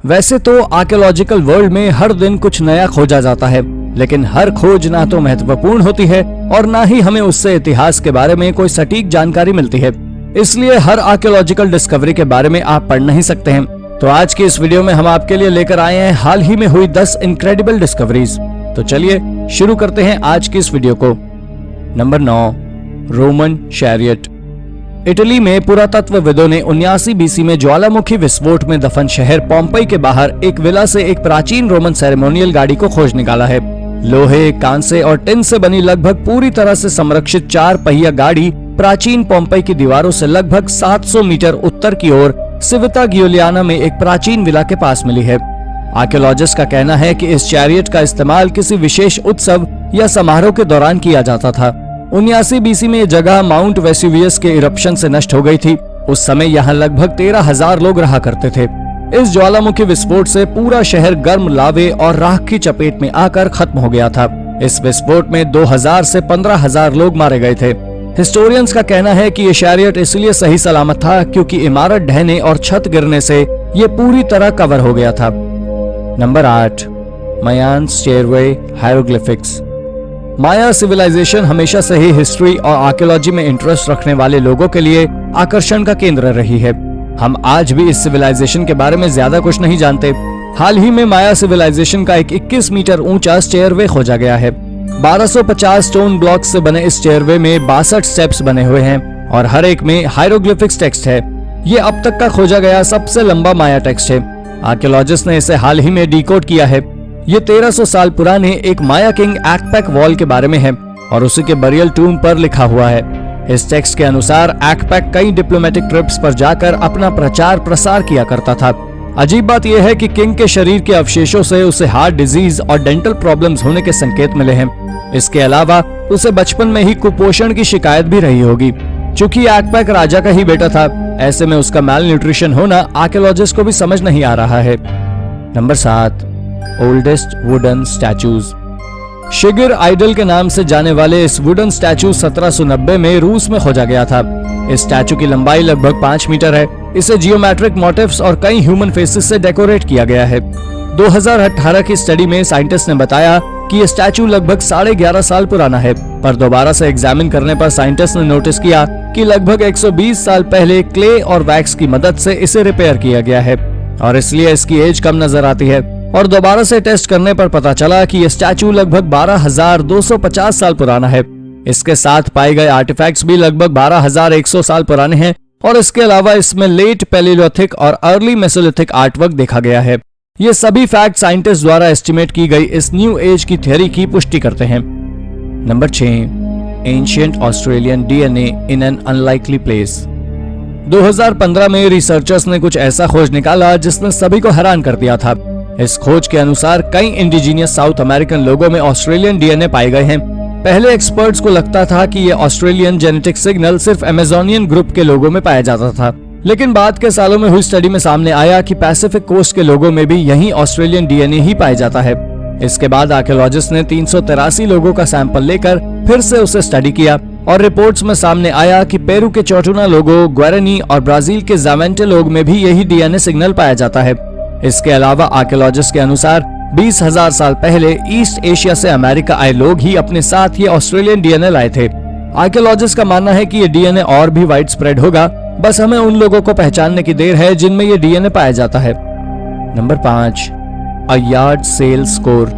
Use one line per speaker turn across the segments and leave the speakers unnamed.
वैसे तो archaeological world में हर दिन कुछ नया खोजा जाता है, लेकिन हर खोज ना तो महत्वपूर्ण होती है और ना ही हमें उससे इतिहास के बारे में कोई सटीक जानकारी मिलती है। इसलिए हर आर्कियोलॉजिकल डिस्कवरी के बारे में आप पढ़ नहीं सकते हैं। तो आज की इस वीडियो में हम आपके लिए लेकर आए हैं हाल ही में हुई 10 इनक्रेडिबल डिस्कवरीज। तो चलिए शुरू करते हैं आज की इस वीडियो को। Number 9, Roman chariot. इटली में पुरातत्वविदों ने 79 बीसी में ज्वालामुखी विस्फोट में दफन शहर पोम्पई के बाहर एक विला से एक प्राचीन रोमन सेरेमोनियल गाड़ी को खोज निकाला है। लोहे, कांसे और टिन से बनी लगभग पूरी तरह से संरक्षित 4 पहिया गाड़ी प्राचीन पोम्पई की दीवारों से लगभग 700 मीटर उत्तर की ओर सिविता गियोलियाना में एक प्राचीन विला के पास मिली है। आर्कियोलॉजिस्ट का कहना है कि इस चैरियट का इस्तेमाल किसी विशेष उत्सव या समारोह के दौरान किया जाता था। 79 बीसी में यह जगह माउंट वेसुवियस के इरप्शन से नष्ट हो गई थी। उस समय यहाँ लगभग 13,000 लोग रहा करते थे। इस ज्वालामुखी विस्फोट से पूरा शहर गर्म लावे और राख की चपेट में आकर खत्म हो गया था। इस विस्फोट में 2000 से 15,000 लोग मारे गए थे। हिस्टोरियंस का कहना है कि ये चैरियट इसलिए सही सलामत था क्योंकि इमारत ढहने और छत गिरने से ये पूरी तरह कवर हो गया था। नंबर 8, मायान स्टेयरवे हायरोग्लिफिक्स। माया सिविलाइजेशन हमेशा से ही हिस्ट्री और आर्कियोलॉजी में इंटरेस्ट रखने वाले लोगों के लिए आकर्षण का केंद्र रही है। हम आज भी इस सिविलाइजेशन के बारे में ज्यादा कुछ नहीं जानते। हाल ही में माया सिविलाइजेशन का एक 21 मीटर ऊंचा स्टेयरवे खोजा गया है। 1250 स्टोन ब्लॉक से बने इस स्टेयरवे में 62 स्टेप्स बने हुए हैं और हर एक में हायरोग्लिफिक्स टेक्स्ट है। ये अब तक का खोजा गया सबसे लंबा माया टेक्स्ट है। आर्कियोलॉजिस्ट ने इसे हाल ही में डिकोड किया है। ये 1300 साल पुराने एक माया किंग एक्पैक वॉल के बारे में है और उसी के बरियल टूम पर लिखा हुआ है। इस टेक्स्ट के अनुसार एक्पैक कई डिप्लोमेटिक ट्रिप्स पर जाकर अपना प्रचार प्रसार किया करता था। अजीब बात यह है कि किंग के शरीर के अवशेषों से उसे हार्ट डिजीज और डेंटल प्रॉब्लम्स होने के संकेत मिले हैं। इसके अलावा उसे बचपन में ही कुपोषण की शिकायत भी रही होगी। चूंकि एक्पैक राजा का ही बेटा था, ऐसे में उसका मैल न्यूट्रिशन होना आर्कियोलॉजिस्ट को भी समझ नहीं आ रहा है। Number 7, oldest wooden statues. Shigir idol के नाम से जाने वाले इस वुडन स्टैचू 1790 में रूस में खोजा गया था। इस स्टैचू की लंबाई लगभग 5 मीटर है। इसे जियोमेट्रिक मोटिव्स और कई ह्यूमन फेसेस से डेकोरेट किया गया है। 2018 की स्टडी में साइंटिस्ट ने बताया कि ये स्टैचू लगभग 11.5 साल पुराना है, पर दोबारा से एग्जामिन करने पर साइंटिस्ट ने नोटिस किया कि लगभग 120 साल पहले क्ले और वैक्स की मदद से इसे रिपेयर किया गया है और इसलिए इसकी एज कम नजर आती है। और दोबारा से टेस्ट करने पर पता चला कि यह स्टैचू लगभग 12,250 साल पुराना है। इसके साथ पाए गए आर्टिफैक्ट्स भी लगभग 12,100 साल पुराने हैं और इसके अलावा इसमें लेट पैलियोलिथिक और अर्ली मेसोलिथिक आर्टवर्क देखा गया है। ये सभी फैक्ट साइंटिस्ट द्वारा एस्टिमेट की गई इस न्यू एज की थ्योरी की पुष्टि करते हैं। Number 6, ancient Australian DNA in an unlikely place. 2015 में रिसर्चर्स ने कुछ ऐसा खोज निकाला जिसने सभी को हैरान कर दिया था। इस खोज के अनुसार कई इंडिजीनियस साउथ अमेरिकन लोगों में ऑस्ट्रेलियन डीएनए पाए गए हैं। पहले एक्सपर्ट्स को लगता था कि ये ऑस्ट्रेलियन जेनेटिक सिग्नल सिर्फ अमेजोनियन ग्रुप के लोगों में पाया जाता था, लेकिन बाद के सालों में हुई स्टडी में सामने आया कि पैसिफिक कोस्ट के लोगों में भी यही ऑस्ट्रेलियन डीएनए ही पाया जाता है। इसके बाद आर्कियोलॉजिस्ट ने 383 लोगों का सैंपल लेकर फिर से उसे स्टडी किया और रिपोर्ट्स में सामने आया कि पेरू के चोटुना लोगों, ग्वारानी और ब्राजील के जावेंटे लोग में भी यही डीएनए सिग्नल पाया जाता है। इसके अलावा आर्कियोलॉजिस्ट के अनुसार 20,000 साल पहले ईस्ट एशिया से अमेरिका आए लोग ही अपने साथ ये ऑस्ट्रेलियन डीएनए लाए थे। आर्कियोलॉजिस्ट का मानना है कि ये डीएनए और भी वाइड स्प्रेड होगा, बस हमें उन लोगों को पहचानने की देर है जिनमें ये डीएनए पाया जाता है। नंबर 5, अ यार्ड सेल स्कोर।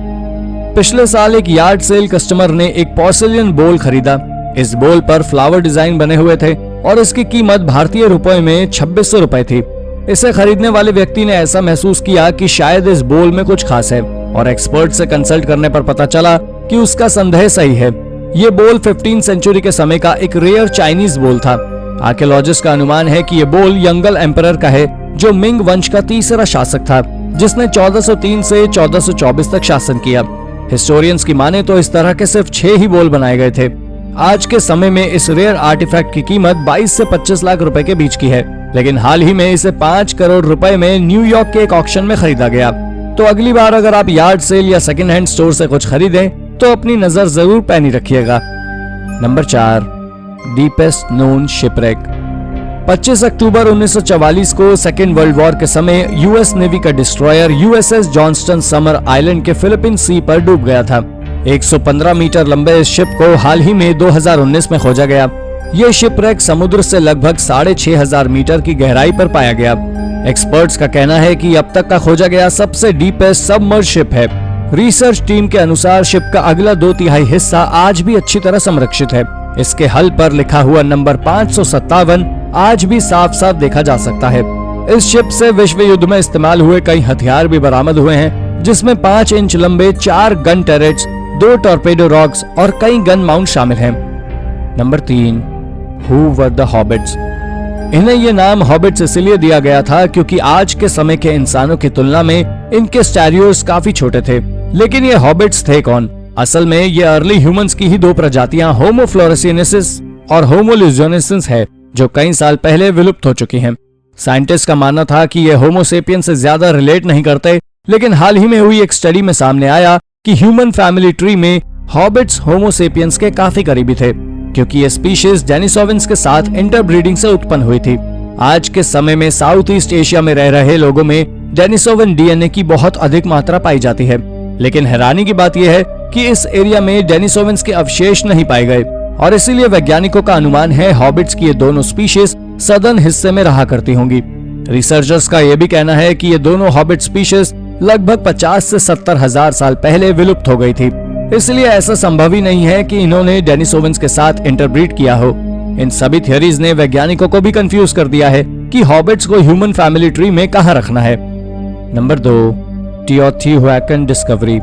पिछले साल एक यार्ड सेल कस्टमर ने एक पोर्सिलियन बोल खरीदा। इस बोल पर फ्लावर डिजाइन बने हुए थे और इसकी कीमत भारतीय रुपए में 2600 रुपए थी। इसे खरीदने वाले व्यक्ति ने ऐसा महसूस किया कि शायद इस बोल में कुछ खास है और एक्सपर्ट से कंसल्ट करने पर पता चला कि उसका संदेह सही है। ये बोल 15वीं सेंचुरी के समय का एक रेयर चाइनीज बोल था। आर्कियोलॉजिस्ट का अनुमान है कि ये बोल यंगल एम्परर का है, जो मिंग वंश का तीसरा शासक था, जिसने 1403 से 1424 तक शासन किया। हिस्टोरियंस की माने तो इस तरह के सिर्फ 6 ही बोल बनाए गए थे। आज के समय में इस रेयर आर्टिफैक्ट की कीमत 22 से 25 लाख रुपए के बीच की है, लेकिन हाल ही में इसे 5 करोड़ रुपए में न्यूयॉर्क के एक ऑक्शन में खरीदा गया। तो अगली बार अगर आप यार्ड सेल या सेकंड हैंड स्टोर से कुछ खरीदें तो अपनी नजर जरूर पैनी रखिएगा। Number 4, deepest known shipwreck. 25 अक्टूबर 1944 को सेकेंड वर्ल्ड वॉर के समय यूएस नेवी का destroyer USS Johnston summer island के फिलीपीन सी पर डूब गया था। 115 मीटर लंबे इस शिप को हाल ही में 2019 में खोजा गया। ये शिपरेक समुद्र से लगभग 6500 मीटर की गहराई पर पाया गया। एक्सपर्ट्स का कहना है कि अब तक का खोजा गया सबसे डीपेस्ट सबमर्ज शिप है। रिसर्च टीम के अनुसार शिप का अगला 2/3 हिस्सा आज भी अच्छी तरह संरक्षित है। इसके हल पर लिखा हुआ नंबर 557 आज भी साफ साफ देखा जा सकता है। इस शिप से विश्व युद्ध में इस्तेमाल हुए कई हथियार भी बरामद हुए हैं, जिसमें 5 इंच लंबे 4 गन टर्रेट्स, 2 टॉर्पेडो रॉक्स और कई गन माउंट शामिल हैं। Number 3, who were the habits. इन्हें ये नाम हॉबिट्स इसलिए दिया गया था क्योंकि आज के समय के इंसानों की तुलना में इनके स्टेरियोस काफी छोटे थे। लेकिन ये हॉबिट्स थे कौन? असल में ये अर्ली ह्यूमंस की ही 2 प्रजातियां होमो फ्लोरेसिनेसिस और होमो ल्यूजियोनेसिस है, जो कई साल पहले विलुप्त हो चुकी हैं। साइंटिस्ट का मानना था कि ये होमो सेपियन से ज्यादा रिलेट नहीं करते, लेकिन हाल ही में हुई एक स्टडी में सामने आया कि ह्यूमन फैमिली ट्री में हॉबिट्स होमो सेपियंस के काफी करीबी थे, क्योंकि ये स्पीशीज डेनिसोविन्स के साथ इंटरब्रीडिंग से उत्पन्न हुई थी। आज के समय में साउथ ईस्ट एशिया में रह रहे लोगों में डेनिसोविन डीएनए की बहुत अधिक मात्रा पाई जाती है, लेकिन हैरानी की बात यह है कि इस एरिया में डेनिसोविन्स के अवशेष नहीं पाए गए और इसीलिए वैज्ञानिकों का अनुमान है हॉबिट्स की ये दोनों स्पीशीज सदर्न हिस्से में रहा करती होंगी। रिसर्चर्स का यह भी कहना है कि ये दोनों हॉबिट स्पीशीज लगभग 50 से 70 हजार साल पहले विलुप्त हो गई थी, इसलिए ऐसा संभव ही नहीं है कि इन्होंने डेनिसोविन्स के साथ इंटरब्रीड किया हो। इन सभी थियरीज ने वैज्ञानिकों को भी कंफ्यूज कर दिया है कि हॉबिट्स को ह्यूमन फैमिली ट्री में कहां रखना है। Number 2, Teotihuacan discovery.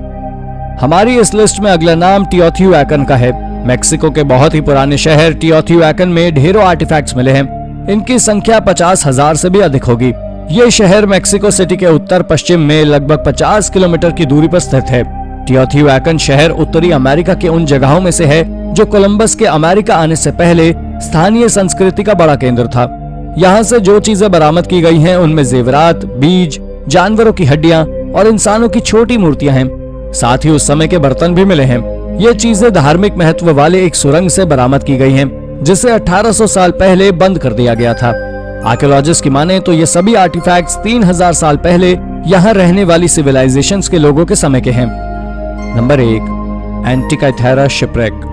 हमारी इस लिस्ट में अगला नाम टिओटिहुएकन का है। मेक्सिको के बहुत ही पुराने शहर टिओटिहुएकन में ढेरों आर्टिफैक्ट्स मिले हैं। इनकी संख्या 50,000 से भी अधिक होगी। ये शहर मेक्सिको सिटी के उत्तर पश्चिम में लगभग 50 किलोमीटर की दूरी पर स्थित है। टिओटिहुएकन शहर उत्तरी अमेरिका के उन जगहों में से है जो कोलंबस के अमेरिका आने से पहले स्थानीय संस्कृति का बड़ा केंद्र था। यहाँ से जो चीजें बरामद की गई हैं उनमें जेवरात, बीज, जानवरों की हड्डियां और इंसानों की छोटी मूर्तियां हैं। साथ ही उस समय के बर्तन भी मिले हैं। ये चीजें धार्मिक महत्व वाले एक सुरंग से बरामद की गई हैं, जिसे 1800 साल पहले बंद कर दिया गया था। आर्कियोलॉजिस्ट की माने तो ये सभी आर्टिफैक्ट्स 3000 साल पहले यहाँ रहने वाली सिविलाइजेशंस के लोगों के समय के हैं। Number 1, Antikythera shipwreck.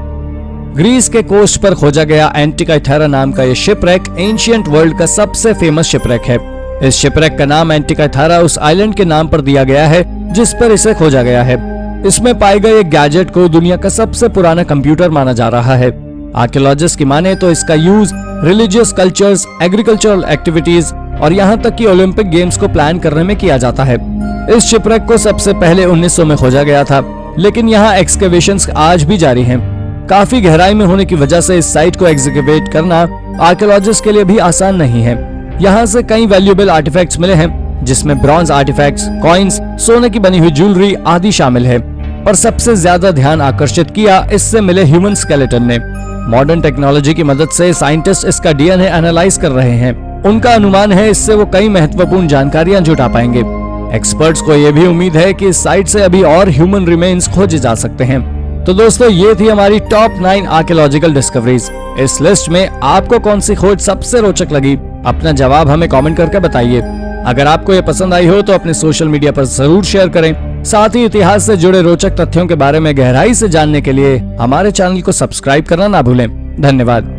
ग्रीस के कोस्ट पर खोजा गया एंटिकाइथेरा नाम का ये शिपरेक एंशिएंट वर्ल्ड का सबसे फेमस शिपरेक है। इस शिपरेक का नाम एंटिकाइथेरा उस आइलैंड के नाम पर दिया गया है जिस पर इसे खोजा गया है। इसमें पाए गए एक गैजेट को दुनिया का सबसे पुराना कंप्यूटर माना जा रहा है। आर्कियोलॉजिस्ट की माने तो इसका use religious cultures, agricultural activities और यहाँ तक कि ओलंपिक गेम्स को प्लान करने में किया जाता है। इस शिपरेक को सबसे पहले 1900 में खोजा गया था, लेकिन यहाँ एक्सकेवेशंस आज भी जारी हैं। काफी गहराई में होने की वजह से इस साइट को एक्सकेवेट करना आर्कियोलॉजिस्ट के लिए भी आसान नहीं है। यहाँ से कई वैल्यूएबल आर्टिफैक्ट्स मिले हैं, जिसमें ब्रॉन्ज आर्टिफैक्ट्स, कॉइन्स, सोने की बनी हुई ज्वेलरी आदि शामिल है। और सबसे ज्यादा ध्यान आकर्षित किया इससे मिले ह्यूमन स्केलेटन ने। मॉडर्न टेक्नोलॉजी की मदद से साइंटिस्ट इसका डीएनए एनालाइज कर रहे हैं। उनका अनुमान है इससे वो कई महत्वपूर्ण जानकारियां जुटा पाएंगे। एक्सपर्ट्स को यह भी उम्मीद है कि इस साइट से अभी और ह्यूमन रिमेन्स खोजे जा सकते हैं। तो दोस्तों, ये थी हमारी टॉप 9 आर्कियोलॉजिकल डिस्कवरीज। इस लिस्ट में आपको कौन सी खोज सबसे रोचक लगी? अपना जवाब हमें कमेंट करके बताइए। अगर आपको ये पसंद आई हो तो अपने सोशल मीडिया पर जरूर शेयर करें। साथ ही इतिहास से जुड़े रोचक तथ्यों के बारे में गहराई से जानने के लिए हमारे चैनल को सब्सक्राइब करना ना भूलें। धन्यवाद।